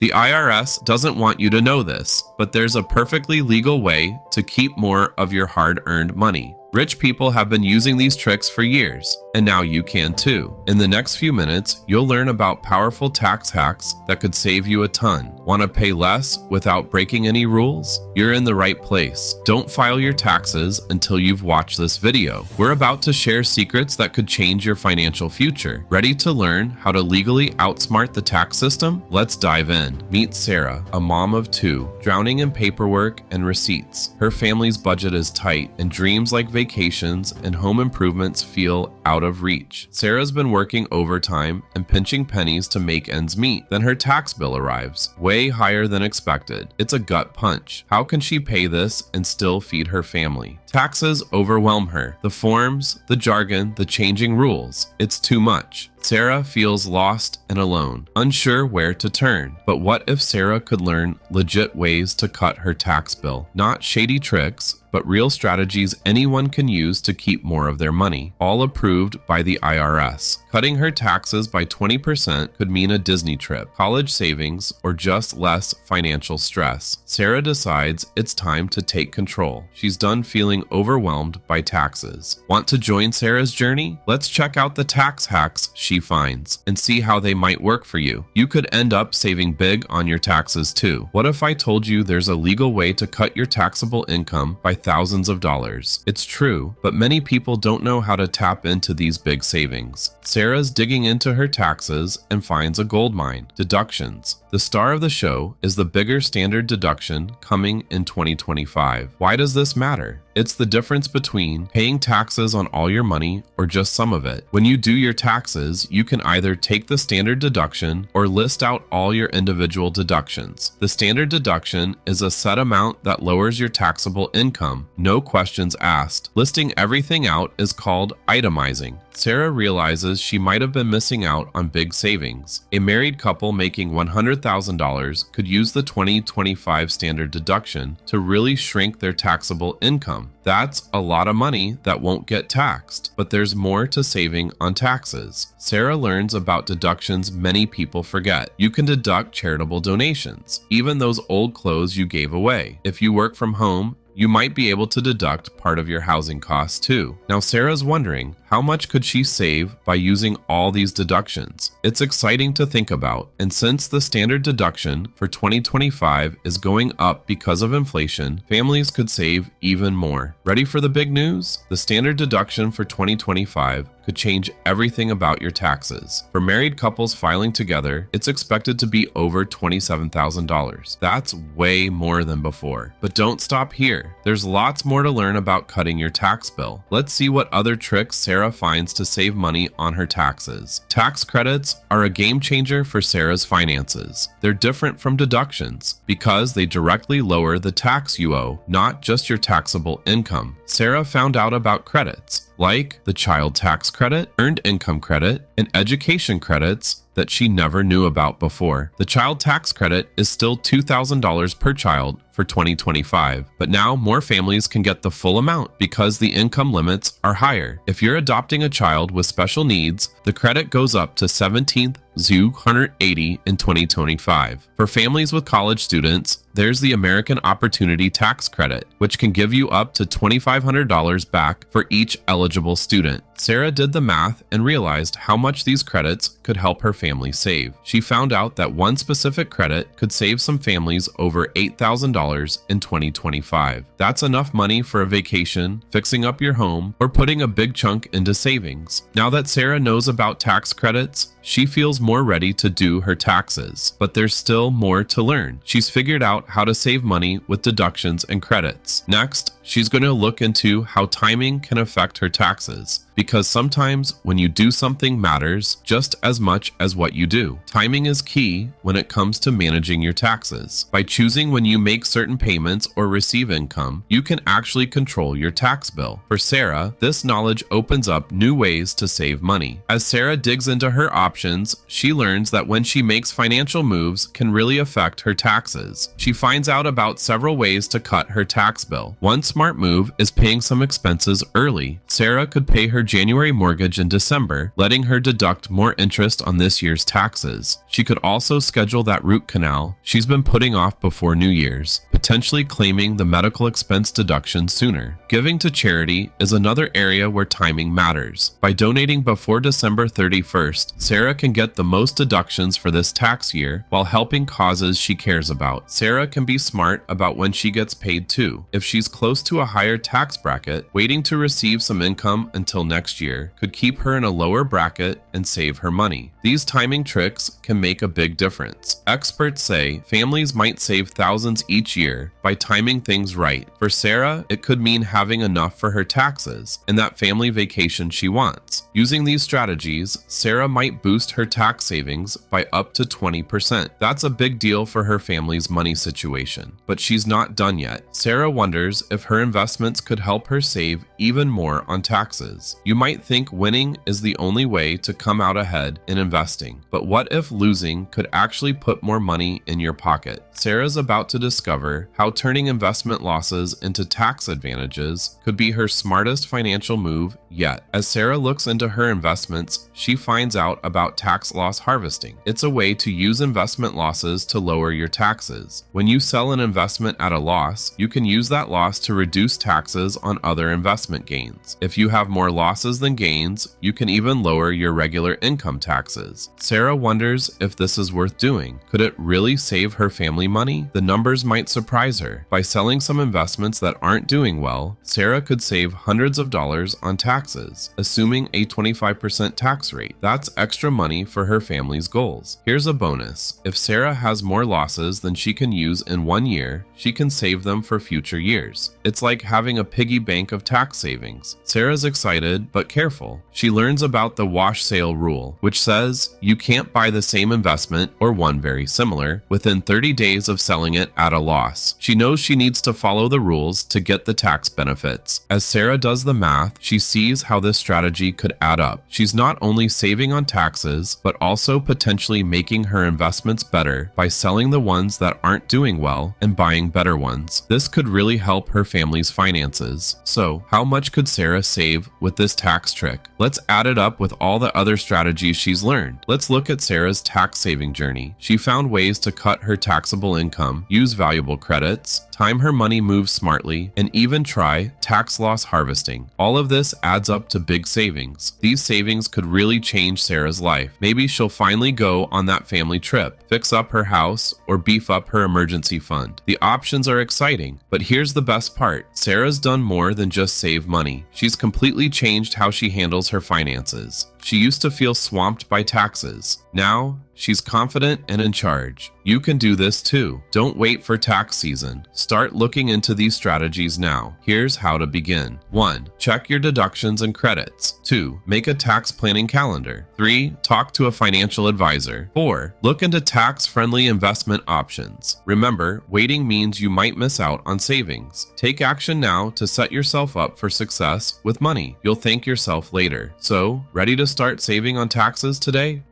The IRS doesn't want you to know this, but there's a perfectly legal way to keep more of your hard-earned money. Rich people have been using these tricks for years, and now you can too. In the next few minutes, you'll learn about powerful tax hacks that could save you a ton. Want to pay less without breaking any rules? You're in the right place. Don't file your taxes until you've watched this video. We're about to share secrets that could change your financial future. Ready to learn how to legally outsmart the tax system? Let's dive in. Meet Sarah, a mom of two, drowning in paperwork and receipts. Her family's budget is tight, and dreams like vacations and home improvements feel out of reach. Sarah's been working overtime and pinching pennies to make ends meet. Then her tax bill arrives, way higher than expected. It's a gut punch. How can she pay this and still feed her family? Taxes overwhelm her. The forms, the jargon, the changing rules. It's too much. Sarah feels lost and alone, unsure where to turn. But what if Sarah could learn legit ways to cut her tax bill? Not shady tricks, but real strategies anyone can use to keep more of their money, all approved by the IRS. Cutting her taxes by 20% could mean a Disney trip, college savings, or just less financial stress. Sarah decides it's time to take control. She's done feeling overwhelmed by taxes. Want to join Sarah's journey? Let's check out the tax hacks she finds and see how they might work for you. You could end up saving big on your taxes too. What if I told you there's a legal way to cut your taxable income by thousands of dollars? It's true, but many people don't know how to tap into these big savings. Sarah's digging into her taxes and finds a goldmine: deductions. The star of the show is the bigger standard deduction coming in 2025. Why does this matter? It's the difference between paying taxes on all your money or just some of it. When you do your taxes, you can either take the standard deduction or list out all your individual deductions. The standard deduction is a set amount that lowers your taxable income, no questions asked. Listing everything out is called itemizing. Sarah realizes she might have been missing out on big savings. A married couple making $100,000 could use the 2025 standard deduction to really shrink their taxable income. That's a lot of money that won't get taxed, but there's more to saving on taxes. Sarah learns about deductions many people forget. You can deduct charitable donations, even those old clothes you gave away. If you work from home, you might be able to deduct part of your housing costs too. Now Sarah's wondering, how much could she save by using all these deductions? It's exciting to think about, and since the standard deduction for 2025 is going up because of inflation, families could save even more. Ready for the big news? The standard deduction for 2025 could change everything about your taxes. For married couples filing together, it's expected to be over $27,000. That's way more than before. But don't stop here. There's lots more to learn about cutting your tax bill. Let's see what other tricks Sarah finds to save money on her taxes. Tax credits are a game changer for Sarah's finances. They're different from deductions because they directly lower the tax you owe, not just your taxable income. Sarah found out about credits like the child tax credit, earned income credit, and education credits that she never knew about before. The child tax credit is still $2,000 per child for 2025, but now more families can get the full amount because the income limits are higher. If you're adopting a child with special needs, the credit goes up to $1,780 in 2025. For families with college students, there's the American Opportunity Tax Credit, which can give you up to $2,500 back for each eligible student. Sarah did the math and realized how much these credits could help her family save. She found out that one specific credit could save some families over $8,000 in 2025. That's enough money for a vacation, fixing up your home, or putting a big chunk into savings. Now that Sarah knows about tax credits, she feels more ready to do her taxes, but there's still more to learn. She's figured out how to save money with deductions and credits. Next, she's going to look into how timing can affect her taxes, because sometimes when you do something matters just as much as what you do. Timing is key when it comes to managing your taxes. By choosing when you make certain payments or receive income, you can actually control your tax bill. For Sarah, this knowledge opens up new ways to save money. As Sarah digs into her options, she learns that when she makes financial moves can really affect her taxes. She finds out about several ways to cut her tax bill. One smart move is paying some expenses early. Sarah could pay her January mortgage in December, letting her deduct more interest on this year's taxes. She could also schedule that root canal she's been putting off before New Year's, potentially claiming the medical expense deduction sooner. Giving to charity is another area where timing matters. By donating before December 31st, Sarah can get the most deductions for this tax year while helping causes she cares about. Sarah can be smart about when she gets paid too. If she's close to a higher tax bracket, waiting to receive some income until next year could keep her in a lower bracket and save her money. These timing tricks can make a big difference. Experts say families might save thousands each year by timing things right. For Sarah, it could mean having enough for her taxes and that family vacation she wants. Using these strategies, Sarah might boost her tax savings by up to 20%. That's a big deal for her family's money situation. But she's not done yet. Sarah wonders if her investments could help her save even more on taxes. You might think winning is the only way to come out ahead in investing, but what if losing could actually put more money in your pocket? Sarah's about to discover how turning investment losses into tax advantages could be her smartest financial move yet. As Sarah looks into her investments, she finds out about tax loss harvesting. It's a way to use investment losses to lower your taxes. When you sell an investment at a loss, you can use that loss to reduce taxes on other investment gains. If you have more losses than gains, you can even lower your regular income taxes. Sarah wonders if this is worth doing. Could it really save her family money? The numbers might surprise her. By selling some investments that aren't doing well, Sarah could save hundreds of dollars on taxes, assuming a 25% tax rate. That's extra money for her family's goals. Here's a bonus. If Sarah has more losses than she can use in 1 year, she can save them for future years. It's like having a piggy bank of tax savings. Sarah's excited but careful. She learns about the wash sale rule, which says you can't buy the same investment or one very similar within 30 days of selling it at a loss. She knows she needs to follow the rules to get the tax benefits. As Sarah does the math, she sees how this strategy could add up. She's not only saving on taxes, but also potentially making her investments better by selling the ones that aren't doing well and buying better ones. This could really help her family's finances. So, how much could Sarah save with this tax trick? Let's add it up with all the other strategies she's learned. Let's look at Sarah's tax saving journey. She found ways to cut her taxable income, use valuable credits, time her money moves smartly, and even try tax loss harvesting. All of this adds up to big savings. These savings could really change Sarah's life. Maybe she'll finally go on that family trip, fix up her house, or beef up her emergency fund. The options are exciting, but here's the best part. Sarah's done more than just save money. She's completely changed how she handles her finances. She used to feel swamped by taxes. Now, she's confident and in charge. You can do this too. Don't wait for tax season. Start looking into these strategies now. Here's how to begin. 1. Check your deductions and credits. 2. Make a tax planning calendar. 3. Talk to a financial advisor. 4. Look into tax-friendly investment options. Remember, waiting means you might miss out on savings. Take action now to set yourself up for success with money. You'll thank yourself later. So, ready to start saving on taxes today?